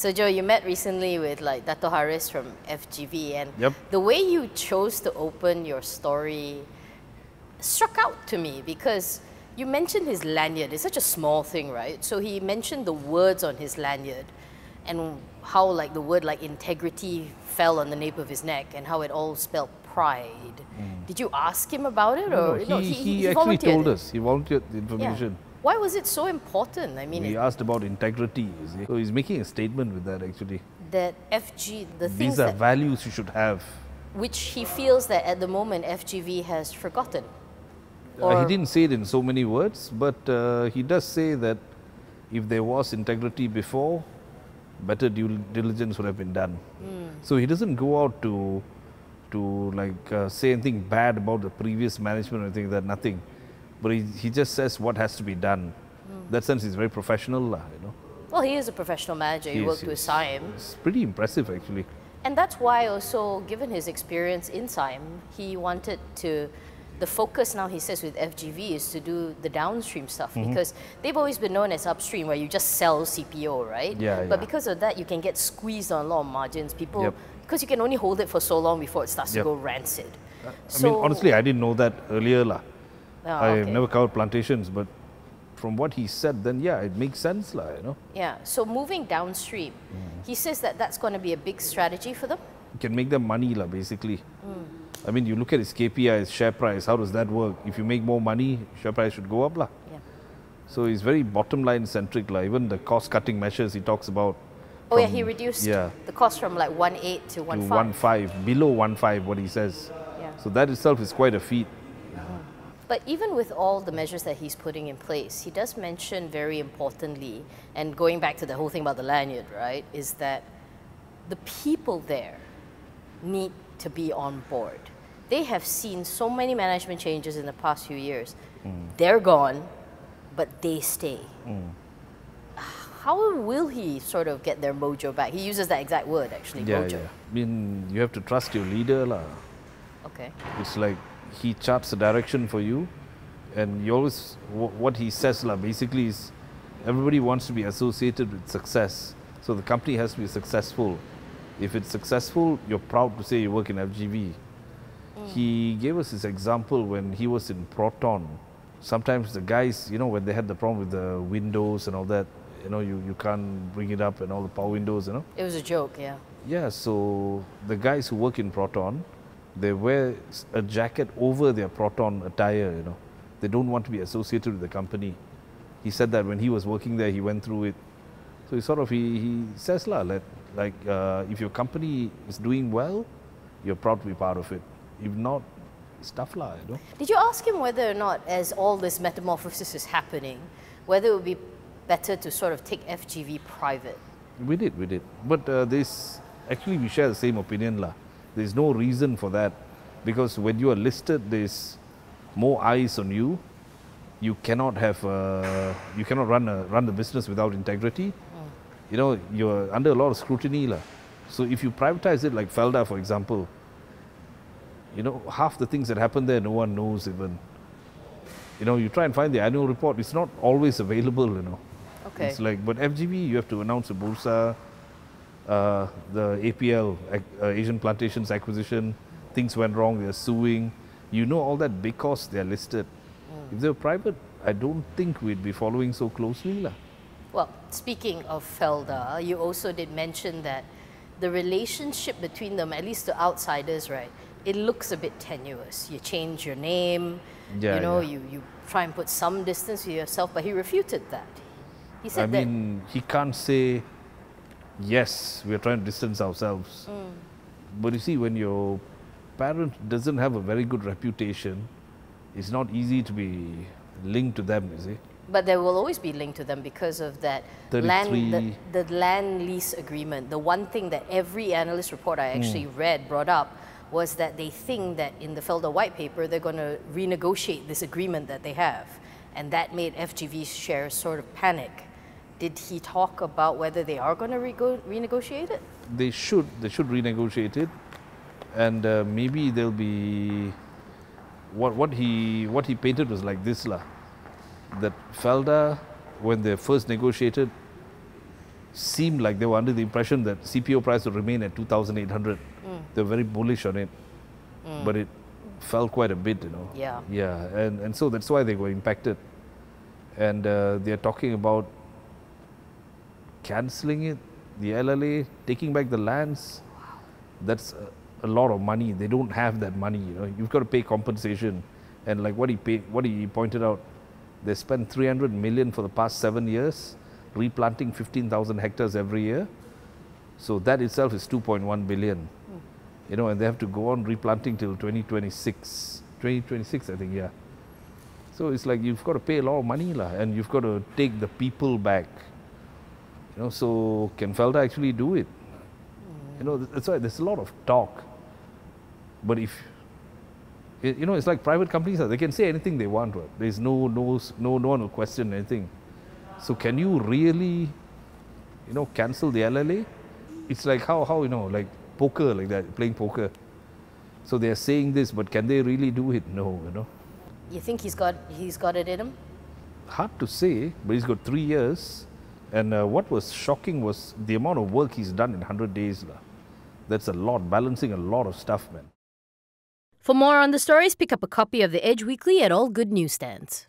So Joe, you met recently with like Datuk Haris from FGV, and Yep. the way you chose to open your story struck out to me because you mentioned his lanyard. It's such a small thing, right? So he mentioned the words on his lanyard and how like the word like integrity fell on the nape of his neck and how it all spelled pride. Did you ask him about it, or he actually volunteered told it? us. He volunteered the information. Why was it so important? I mean, We asked about integrity, you see. So he's making a statement with that actually. that FG, the things These are that, values you should have. which he feels that at the moment FGV has forgotten. He didn't say it in so many words, but he does say that if there was integrity before, better due diligence would have been done. So he doesn't go out to say anything bad about the previous management or anything like that, nothing. But he just says what has to be done. In that sense, he's very professional, you know. Well, he is a professional manager. He worked with SIAM. It's pretty impressive, actually. And that's why also, given his experience in SIAM, he wanted to, the focus now, he says, with FGV is to do the downstream stuff because they've always been known as upstream where you just sell CPO, right? Yeah, But yeah. because of that, you can get squeezed on a lot of margins. People, Yep. because you can only hold it for so long before it starts to Yep. go rancid. I mean, honestly, I didn't know that earlier. I've okay. never covered plantations, but from what he said, then yeah, it makes sense, you know. Yeah, so moving downstream, he says that that's going to be a big strategy for them. You can make them money, basically. I mean, you look at his KPIs, share price, how does that work? If you make more money, share price should go up. Yeah. So he's very bottom line centric. Even the cost cutting measures he talks about. Oh yeah, he reduced yeah, the cost from like 1.8 to 1.5. to 1.5, below 1.5, what he says. Yeah. So that itself is quite a feat. But even with all the measures that he's putting in place, he does mention very importantly, and going back to the whole thing about the lanyard, right, is that the people there need to be on board. They have seen so many management changes in the past few years. They're gone, but they stay. How will he sort of get their mojo back? He uses that exact word, actually, mojo. I mean, you have to trust your leader. Okay. It's like he charts the direction for you, and you always, what he says basically is everybody wants to be associated with success. So the company has to be successful. If it's successful, you're proud to say you work in FGV. He gave us this example when he was in Proton. Sometimes the guys, when they had the problem with the windows and all that, you can't bring it up and all the power windows, It was a joke, yeah. Yeah, so the guys who work in Proton, they wear a jacket over their Proton attire, They don't want to be associated with the company. He said that when he was working there, he went through it. So he says, if your company is doing well, you're proud to be part of it. If not, it's tough, Did you ask him whether or not, as all this metamorphosis is happening, whether it would be better to sort of take FGV private? We did. But actually we share the same opinion, There's no reason for that, because when you are listed, there's more eyes on you. You cannot have, you cannot run the business without integrity. You're under a lot of scrutiny, So if you privatize it, like Felder, for example, half the things that happen there, no one knows even. You try and find the annual report, it's not always available, Okay. It's like, but FGV, you have to announce a Bursa, the APL, Asian Plantations acquisition, things went wrong, they're suing. All that because they're listed. If they're private, I don't think we'd be following so closely. Well, speaking of Felder, you also did mention that the relationship between them, at least to outsiders, right, it looks a bit tenuous. You change your name, you try and put some distance with yourself, but he refuted that. He said he can't say, yes, we're trying to distance ourselves. But you see, when your parent doesn't have a very good reputation, it's not easy to be linked to them, you see. But there will always be linked to them because of that land, the land lease agreement. The one thing that every analyst report I actually read brought up was that they think that in the Felder white paper, they're going to renegotiate this agreement that they have. And that made FGV's shares sort of panic. Did he talk about whether they are going to renegotiate it? They should renegotiate it. And maybe there'll be, what he painted was like this, that Felder, when they first negotiated, seemed like they were under the impression that CPO price would remain at 2,800. They were very bullish on it, but it fell quite a bit, you know. Yeah. Yeah, and so that's why they were impacted. And they're talking about cancelling it, the LLA, taking back the lands. That's a lot of money. They don't have that money, you know. You've got to pay compensation. And like what he pointed out, they spent 300 million for the past 7 years, replanting 15,000 hectares every year. So that itself is 2.1 billion. You know, and they have to go on replanting till 2026. 2026, I think, yeah. So it's like you've got to pay a lot of money, and you've got to take the people back. You know, so can Felder actually do it? You know, that's why there's a lot of talk. But if, you know, it's like private companies, they can say anything they want. Right? There's no one will question anything. So can you really, you know, cancel the LLA? It's like how you know, like poker, like that, playing poker. So they're saying this, but can they really do it? No, you know. You think he's got it in him? Hard to say, but he's got 3 years. And what was shocking was the amount of work he's done in 100 days. That's a lot, balancing a lot of stuff, man. For more on the stories, pick up a copy of The Edge Weekly at all good newsstands.